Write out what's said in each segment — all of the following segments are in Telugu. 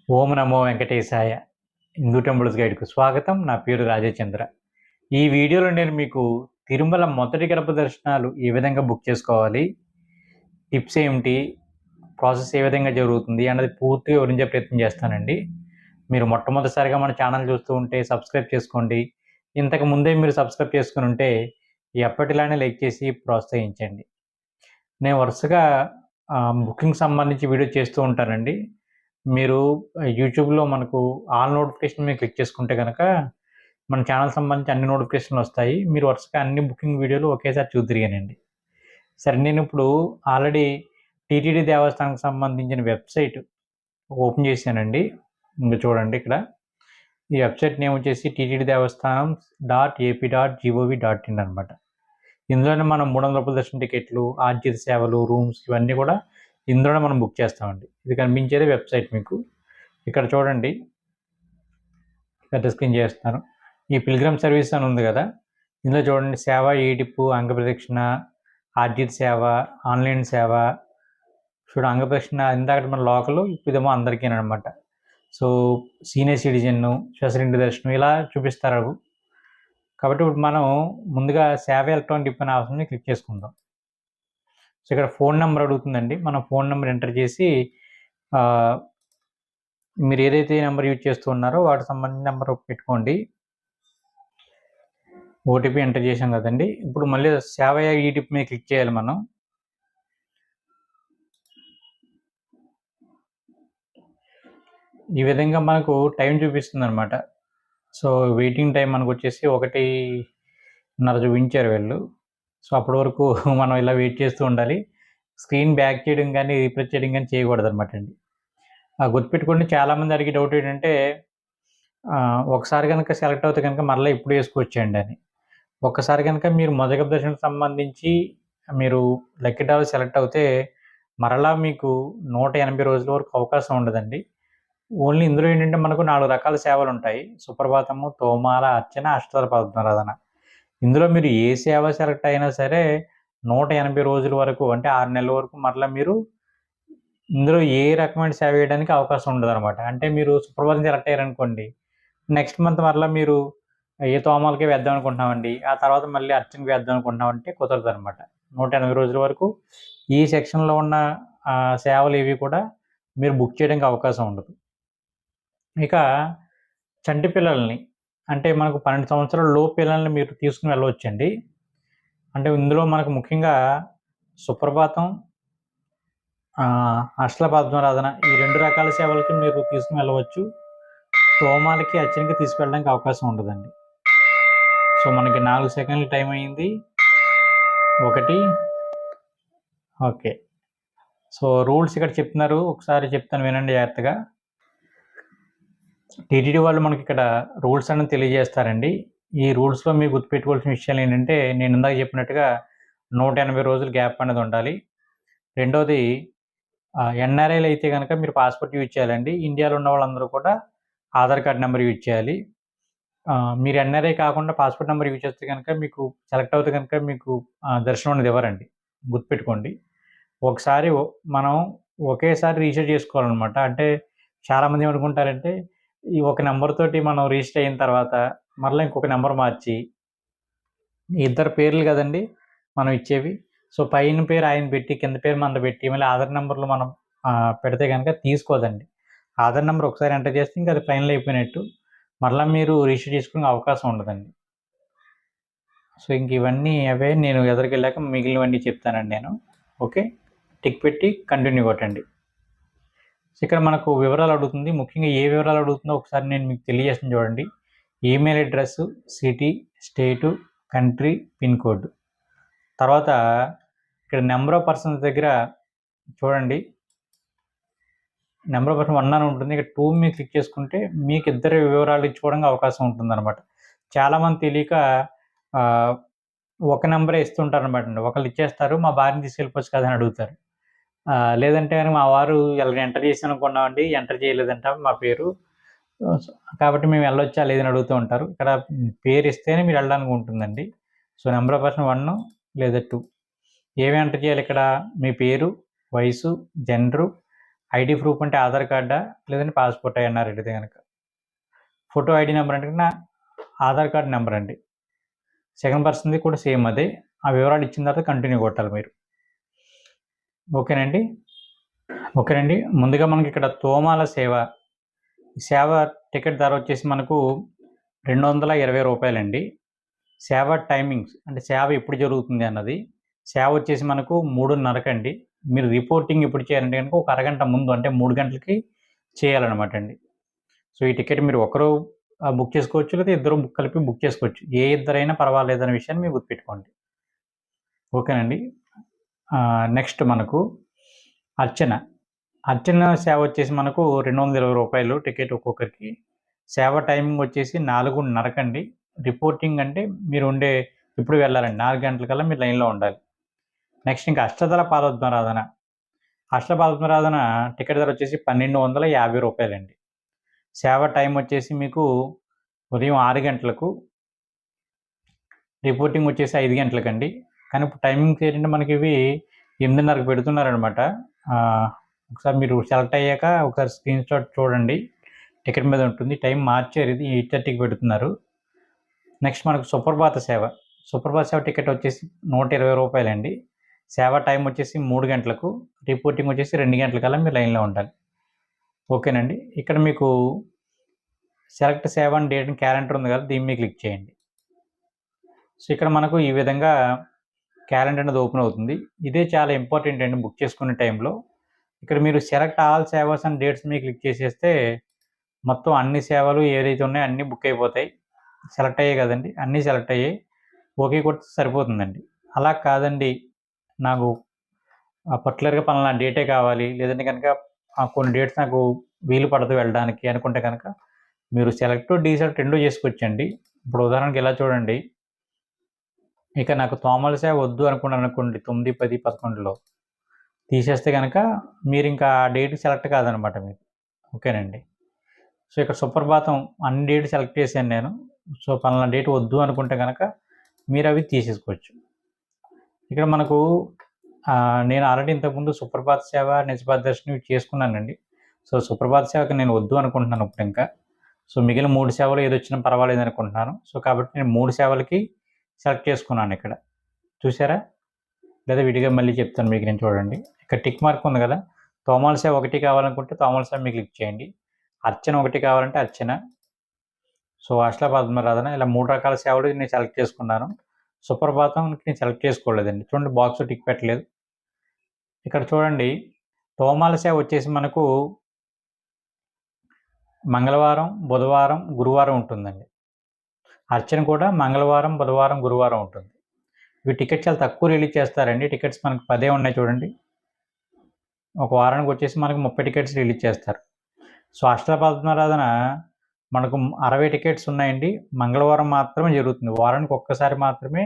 ఓం నమో వెంకటేశాయ. హిందూ టెంపుల్స్ గైడ్‌కు స్వాగతం. నా పేరు రాజేచంద్ర. ఈ వీడియోలో నేను మీకు తిరుమల మొదటి గర్భ దర్శనాలు ఏ విధంగా బుక్ చేసుకోవాలి, టిప్స్ ఏమిటి, ప్రాసెస్ ఏ విధంగా జరుగుతుంది అన్నది పూర్తిగా వివరించే ప్రయత్నం చేస్తానండి. మీరు మొట్టమొదటిసారిగా మన ఛానల్ చూస్తూ ఉంటే సబ్స్క్రైబ్ చేసుకోండి. ఇంతకు ముందే మీరు సబ్స్క్రైబ్ చేసుకొని ఉంటే ఎప్పటిలానే లైక్ చేసి ప్రోత్సహించండి. నేను వరుసగా బుకింగ్ సంబంధించి వీడియో చేస్తూ ఉంటానండి. మీరు యూట్యూబ్‌లో మనకు ఆల్ నోటిఫికేషన్ మీద క్లిక్ చేసుకుంటే గనక మన ఛానల్ సంబంధించి అన్ని నోటిఫికేషన్‌లు వస్తాయి. మీరు వరుసగా అన్ని బుకింగ్ వీడియోలు ఒకేసారి చూద్దురుగానండి. సరే, నేనిప్పుడు ఆల్రెడీ టీటీడీ దేవస్థానానికి సంబంధించిన వెబ్‌సైట్ ఓపెన్ చేశానండి. ఇంగ చూడండి ఇక్కడ. ఈ వెబ్‌సైట్ నేమ్ వచ్చేసి టీటీడీ దేవస్థానం .ap.gov.in అనమాట. ఇందులోనే మనం రూ. 300 దర్శన టికెట్లు, ఆర్జిత సేవలు, రూమ్స్ ఇవన్నీ కూడా ఇందులోనే మనం బుక్ చేస్తామండి. ఇది కనిపించేదే వెబ్‌సైట్ మీకు. ఇక్కడ చూడండి, పెద్ద స్క్రీన్ చేస్తున్నాను. ఈ పిల్గ్రిమ్ సర్వీస్ అని ఉంది కదా, ఇందులో చూడండి సేవ, ఈడిప్పు, అంగప్రదక్షిణ, ఆర్జిత సేవ, ఆన్లైన్ సేవ. చూడు అంగప్రదక్షిణ ఇందాక మన లోకల్, ఇదేమో అందరికీనమాట. సో సీనియర్ సిటిజన్, స్పెషల్ ఇంటి దర్శనం ఇలా చూపిస్తారు. కాబట్టి ఇప్పుడు మనం ముందుగా సేవ ఎలక్ట్రానిక్ డిప్ అనే ఆప్షన్ని క్లిక్ చేసుకుందాం. సో ఇక్కడ ఫోన్ నెంబర్ అడుగుతుందండి. మనం ఫోన్ నెంబర్ ఎంటర్ చేసి మీరు ఏదైతే నెంబర్ యూజ్ చేస్తూ ఉన్నారో వాటికి సంబంధించిన నెంబర్ పెట్టుకోండి. ఓటీపీ ఎంటర్ చేసాం కదండి. ఇప్పుడు మళ్ళీ సేవ ఈడిప్ మీద క్లిక్ చేయాలి మనం. ఈ విధంగా మనకు టైం చూపిస్తుంది అనమాట. సో వెయిటింగ్ టైం మనకు వచ్చేసి 1:30 చూపించారు వీళ్ళు. సో అప్పటి వరకు మనం ఇలా వెయిట్ చేస్తూ ఉండాలి. స్క్రీన్ బ్యాక్ చేయడం కానీ రీఫ్రెష్ చేయడం కానీ చేయకూడదు అనమాట అండి. గుర్తుపెట్టుకోండి, చాలామంది అడిగే డౌట్ ఏంటంటే ఒకసారి కనుక సెలెక్ట్ అవుతే కనుక మరలా ఇప్పుడు వేసుకోవచ్చండి అని. ఒక్కసారి కనుక మీరు మొదటి గర్భ దర్శనానికి సంబంధించి మీరు లక్కీ డ్రాలో సెలెక్ట్ అవుతే మరలా మీకు 180 రోజుల వరకు అవకాశం ఉండదండి. ఓన్లీ ఇందులో ఏంటంటే మనకు 4 రకాల సేవలు ఉంటాయి. సుప్రభాతము, తోమాల, అర్చన, అష్టోత్తర పద్మారాధన. ఇందులో మీరు ఏ సేవ సెలెక్ట్ అయినా సరే 180 రోజుల వరకు, అంటే 6 నెలల వరకు మరలా మీరు ఇందులో ఏ రకమైన సేవ వేయడానికి అవకాశం ఉండదనమాట. అంటే మీరు సుప్రభాతం సెలెక్ట్ అయ్యారనుకోండి, నెక్స్ట్ మంత్ మరలా మీరు ఏ తోమాలకే వేద్దాం అనుకుంటున్నామండి, ఆ తర్వాత మళ్ళీ అర్చనకి వేద్దాం అనుకుంటున్నామంటే కుదరదనమాట. 180 రోజుల వరకు ఈ సెక్షన్‌లో ఉన్న సేవలు ఏవి కూడా మీరు బుక్ చేయడానికి అవకాశం ఉండదు. ఇక చంటి పిల్లల్ని, అంటే మనకు 12 సంవత్సరాల లోపు పిల్లల్ని మీరు తీసుకుని వెళ్ళవచ్చండి. అంటే ఇందులో మనకు ముఖ్యంగా సుప్రభాతం, అష్టల పద్మారాధన ఈ 2 రకాల సేవలకి మీరు తీసుకుని వెళ్ళవచ్చు. తోమాలకి, అర్చనకి తీసుకెళ్ళడానికి అవకాశం ఉండదండి. సో మనకి 4 సెకండ్లు టైం అయింది. 1 ఓకే. సో రూల్స్ ఇక్కడ చెప్తున్నారు, ఒకసారి చెప్తాను వినండి జాగ్రత్తగా. టీటీడీ వాళ్ళు మనకి ఇక్కడ రూల్స్ అనేది తెలియజేస్తారండి. ఈ రూల్స్‌లో మీరు గుర్తుపెట్టుకోవాల్సిన విషయాలు ఏంటంటే, నేను ఇందాక చెప్పినట్టుగా 180 రోజులు గ్యాప్ అనేది ఉండాలి. రెండోది, ఎన్ఆర్ఐలు అయితే గనక మీరు పాస్‌పోర్ట్ యూజ్ చేయాలండి. ఇండియాలో ఉన్న వాళ్ళందరూ కూడా ఆధార్ కార్డ్ నెంబర్ యూజ్ చేయాలి. మీరు ఎన్ఆర్ఐ కాకుండా పాస్‌పోర్ట్ నెంబర్ యూజ్ చేస్తే గనక మీకు సెలెక్ట్ అవుతే గనక మీకు దర్శనం అనేది ఇవ్వరండి. గుర్తుపెట్టుకోండి. ఒకసారి మనం ఒకేసారి రిజిస్టర్ చేసుకోవాలనమాట. అంటే చాలామంది ఏమనుకుంటారంటే, ఈ ఒక నెంబర్ తోటి మనం రిజిస్టర్ అయిన తర్వాత మరలా ఇంకొక నెంబర్ మార్చి, ఇద్దరు పేర్లు కదండీ మనం ఇచ్చేవి. సో పైన పేరు ఆయన పెట్టి, కింద పేరు మనది పెట్టి, మళ్ళీ ఆధార్ నెంబర్‌లో మనం పెడితే గనక తీసుకోదండి. ఆధార్ నెంబర్ ఒకసారి ఎంటర్ చేస్తే ఇంక అది ఫైనల్ అయిపోయినట్టు. మరలా మీరు రిజిస్టర్ చేసుకునే అవకాశం ఉండదండి. సో ఇంక ఇవన్నీ అవే, నేను ఎదురుకెళ్ళాక మిగిలినవన్నీ చెప్తానండి నేను. ఓకే. టిక్ పెట్టి కంటిన్యూ కొట్టండి. ఇక్కడ మనకు వివరాలు అడుగుతుంది. ముఖ్యంగా ఏ వివరాలు అడుగుతుందో ఒకసారి నేను మీకు తెలియజేస్తాను చూడండి. ఈమెయిల్ అడ్రస్సు, సిటీ, స్టేటు, కంట్రీ, పిన్ కోడ్. తర్వాత ఇక్కడ నెంబర్ ఆఫ్ పర్సన్స్ దగ్గర చూడండి, నెంబర్ ఆఫ్ పర్సన్ 1 అని ఉంటుంది. ఇక్కడ 2 మీద క్లిక్ చేసుకుంటే మీకు ఇద్దరి వివరాలు ఇచ్చుకోవడానికి అవకాశం ఉంటుందన్నమాట. చాలామంది తెలియక ఒక నెంబరే ఇస్తుంటారనమాట అండి. ఒకళ్ళు ఇచ్చేస్తారు, మా భార్యని తీసుకెళ్ళిపోవచ్చు కదా అని అడుగుతారు. లేదంటే మా వారు ఇలా ఎంటర్ చేశాననుకున్నామండి, ఎంటర్ చేయలేదంట మా పేరు. కాబట్టి మేము వెళ్ళొచ్చా లేదని అడుగుతూ ఉంటారు. ఇక్కడ పేరు ఇస్తేనే మీరు వెళ్ళడానికి ఉంటుందండి. సో నెంబర్ ఆఫ్ పర్సన్ 1 లేదా 2. ఏమి ఎంటర్ చేయాలి ఇక్కడ? మీ పేరు, వయసు, జెండరు, ఐడి ప్రూఫ్ అంటే ఆధార్ కార్డా, లేదంటే పాస్పోర్ట్ అన్నారు అడిగితే కనుక. ఫోటో ఐడి నెంబర్ అంటే నా ఆధార్ కార్డ్ నెంబర్ అండి. సెకండ్ పర్సన్ది కూడా సేమ్ అదే. ఆ వివరాలు ఇచ్చిన తర్వాత కంటిన్యూ కొట్టాలి మీరు. ఓకేనండి. ఓకేనండి. ముందుగా మనకి ఇక్కడ తోమాల సేవ టికెట్ ధర వచ్చేసి మనకు 220 రూపాయలండి. సేవ టైమింగ్స్ అంటే సేవ ఎప్పుడు జరుగుతుంది అన్నది. సేవ వచ్చేసి మనకు 3:30కండి. మీరు రిపోర్టింగ్ ఎప్పుడు చేయాలంటే కనుక ఒక అరగంట ముందు అంటే 3 గంటలకి చేయాలన్నమాట అండి. సో ఈ టికెట్ మీరు ఒకరు బుక్ చేసుకోవచ్చు, లేదా ఇద్దరు కలిపి బుక్ చేసుకోవచ్చు. ఏ ఇద్దరైనా పర్వాలేదనే విషయాన్ని మీరు గుర్తుపెట్టుకోండి. ఓకేనండి. నెక్స్ట్ మనకు అర్చన సేవ వచ్చేసి మనకు 220 రూపాయలు టికెట్ ఒక్కొక్కరికి. సేవ టైమింగ్ వచ్చేసి 4:30కండి. రిపోర్టింగ్ అంటే మీరు ఇప్పుడు వెళ్ళాలండి 4 గంటలకల్లా మీరు లైన్లో ఉండాలి. నెక్స్ట్ ఇంకా అష్టదళ పాదపద్మారాధన టికెట్ ధర వచ్చేసి 1250 రూపాయలండి. సేవ టైం వచ్చేసి మీకు ఉదయం 6 గంటలకు, రిపోర్టింగ్ వచ్చేసి 5 గంటలకండి. కానీ ఇప్పుడు టైమింగ్స్ ఏంటంటే మనకి ఇవి 8:30కి పెడుతున్నారనమాట. ఒకసారి మీరు సెలెక్ట్ అయ్యాక ఒకసారి స్క్రీన్ షాట్ చూడండి, టికెట్ మీద ఉంటుంది. టైం మార్చారు, ఇది 8:30కి పెడుతున్నారు. నెక్స్ట్ మనకు సుప్రభాత సేవ టికెట్ వచ్చేసి 120 రూపాయలండి. సేవ టైం వచ్చేసి 3 గంటలకు, రిపోర్టింగ్ వచ్చేసి 2 గంటలకల్లా మీరు లైన్లో ఉండాలి. ఓకేనండి. ఇక్కడ మీకు సెలెక్ట్ సేవ అండ్ డేట్ క్యాలెండర్ ఉంది కదా, దీన్ని క్లిక్ చేయండి. సో ఇక్కడ మనకు ఈ విధంగా క్యాలెండర్ అనేది ఓపెన్ అవుతుంది. ఇదే చాలా ఇంపార్టెంట్ అండి బుక్ చేసుకునే టైంలో. ఇక్కడ మీరు select all savours and dates మీద క్లిక్ చేసేస్తే మొత్తం అన్ని సేవలు ఏదైతే ఉన్నాయో అన్నీ బుక్ అయిపోతాయి. సెలెక్ట్ అయ్యాయి కదండి, అన్నీ సెలెక్ట్ అయ్యాయి, ఓకే కొడితే సరిపోతుందండి. అలా కాదండి, నాకు పర్టికులర్గా పలానా డేటే కావాలి, లేదంటే కనుక కొన్ని డేట్స్ నాకు వీలు పడదు వెళ్ళడానికి అనుకుంటే కనుక మీరు సెలెక్ట్ డీసెలెక్ట్ 2 చేసుకోవచ్చండి. ఇప్పుడు ఉదాహరణకి ఇలా చూడండి, ఇక నాకు తోమాల సేవ వద్దు అనుకున్నాను అనుకోండి, 9, 10, 11లో తీసేస్తే కనుక మీరు ఇంకా ఆ డేట్ సెలెక్ట్ కాదనమాట మీరు. ఓకేనండి. సో ఇక్కడ సుప్రభాతం అన్ని డేట్ సెలెక్ట్ చేశాను నేను. సో పలానా డేట్ వద్దు అనుకుంటే కనుక మీరు అవి తీసేసుకోవచ్చు. ఇక్కడ మనకు నేను ఆల్రెడీ ఇంతకుముందు సుప్రభాత సేవ, నిజపాత దర్శనం చేసుకున్నానండి. సో సుప్రభాత సేవకి నేను వద్దు అనుకుంటున్నాను ఇప్పుడు ఇంకా. సో మిగిలిన 3 సేవలు ఏది వచ్చినా పర్వాలేదు అనుకుంటున్నాను. సో కాబట్టి నేను 3 సేవలకి సెలెక్ట్ చేసుకున్నాను ఇక్కడ. చూసారా? లేదా విడిగా మళ్ళీ చెప్తాను మీకు, నేను చూడండి. ఇక్కడ టిక్ మార్క్ ఉంది కదా, తోమాల సేవ 1 కావాలనుకుంటే తోమాల సేవ మీకు క్లిక్ చేయండి. అర్చన 1 కావాలంటే అర్చన. సో అష్టదళ పద్మారాధన, ఇలా 3 రకాల సేవలు నేను సెలెక్ట్ చేసుకున్నాను. సుప్రభాతంకి నేను సెలెక్ట్ చేసుకోలేదండి. చూడండి, బాక్స్ టిక్ పెట్టలేదు. ఇక్కడ చూడండి, తోమాల సేవ వచ్చేసి మనకు మంగళవారం, బుధవారం, గురువారం ఉంటుందండి. అర్చన కూడా మంగళవారం, బుధవారం, గురువారం ఉంటుంది. ఇవి టికెట్స్ చాలా తక్కువ రిలీజ్ చేస్తారండి. టికెట్స్ మనకు 10 ఉన్నాయి చూడండి. ఒక వారానికి వచ్చేసి మనకు 30 టికెట్స్ రిలీజ్ చేస్తారు. సో అష్టదళ పద్మారాధన మనకు 60 టికెట్స్ ఉన్నాయండి. మంగళవారం మాత్రమే జరుగుతుంది. వారానికి ఒక్కసారి మాత్రమే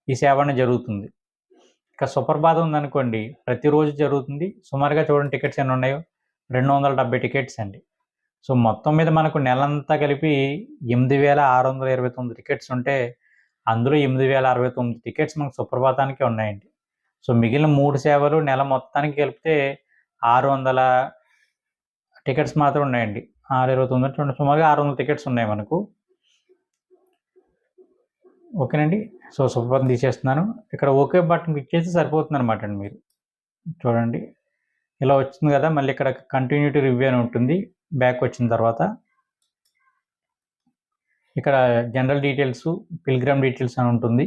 ఈ సేవ అనేది జరుగుతుంది. ఇక సుప్రభాతం ఉందనుకోండి, ప్రతిరోజు జరుగుతుంది. సుమారుగా చూడండి టికెట్స్ ఎన్ని ఉన్నాయో, 270 టికెట్స్ అండి. సో మొత్తం మీద మనకు నెలంతా కలిపి 8,629 టికెట్స్ ఉంటే అందులో 8,069 టికెట్స్ మనకు సుప్రభాతానికి ఉన్నాయండి. సో మిగిలిన 3 సేవలు నెల మొత్తానికి కలిపితే 600 టికెట్స్ మాత్రం ఉన్నాయండి. 629 చూడండి, సుమారుగా 600 టికెట్స్ ఉన్నాయి మనకు. ఓకేనండి. సో సుప్రభాతం తీసేస్తున్నాను. ఇక్కడ ఓకే బటన్ క్లిక్ చేస్తే సరిపోతుంది అనమాట అండి. మీరు చూడండి, ఇలా వచ్చింది కదా. మళ్ళీ ఇక్కడ కంటిన్యూ టు రివ్యూ అని ఉంటుంది. బ్యాక్ వచ్చిన తర్వాత ఇక్కడ జనరల్ డీటెయిల్స్, పిల్గ్రమ్ డీటెయిల్స్ అని ఉంటుంది.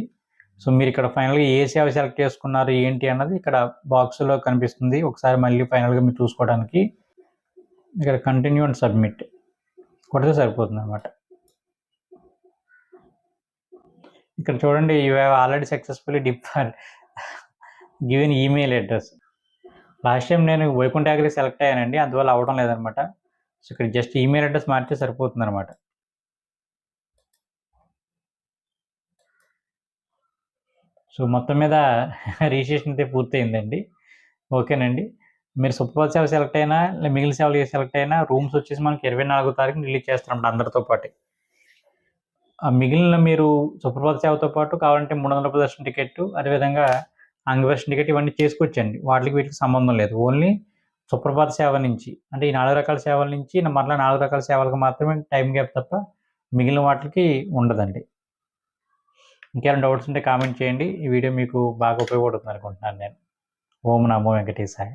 సో మీరు ఇక్కడ ఫైనల్గా ఏ సేవ సెలెక్ట్ చేసుకున్నారు ఏంటి అన్నది ఇక్కడ బాక్స్లో కనిపిస్తుంది. ఒకసారి మళ్ళీ ఫైనల్గా మీరు చూసుకోవడానికి ఇక్కడ కంటిన్యూ అండ్ సబ్మిట్ కొడితే సరిపోతుంది అనమాట. ఇక్కడ చూడండి, you have already successfully given email address. Last time నేను వైకుంఠ యాగ్రీ సెలెక్ట్ అయ్యానండి, అందువల్ల అవ్వడం లేదనమాట. సో ఇక్కడ జస్ట్ ఈమెయిల్ అడ్రస్ మార్చితే సరిపోతుంది అనమాట. సో మొత్తం మీద రిజిస్ట్రేషన్ అయితే పూర్తయిందండి. ఓకేనండి. మీరు సుప్రభాత సేవ సెలెక్ట్ అయినా, మిగిలిన సేవలు సెలెక్ట్ అయినా రూమ్స్ వచ్చేసి మనకి 24వ తారీఖున రిలీజ్ చేస్తారన్నమాట అందరితో పాటు. మిగిలిన మీరు సుప్రభాత సేవతో పాటు కావాలంటే 300 రూపాయల దర్శనం టికెట్, అదేవిధంగా అంగదర్శన టికెట్ ఇవన్నీ చేసుకోవచ్చండి. వీటికి సంబంధం లేదు. ఓన్లీ సుప్రభాత సేవ నుంచి అంటే ఈ 4 రకాల సేవల నుంచి మరలా 4 రకాల సేవలకు మాత్రమే టైం గ్యాప్ తప్ప మిగిలిన వాటికి ఉండదండి. ఇంకేమైనా డౌట్స్ ఉంటే కామెంట్ చేయండి. ఈ వీడియో మీకు బాగా ఉపయోగపడుతుంది అనుకుంటున్నాను నేను. ఓం నమో వెంకటేశాయ.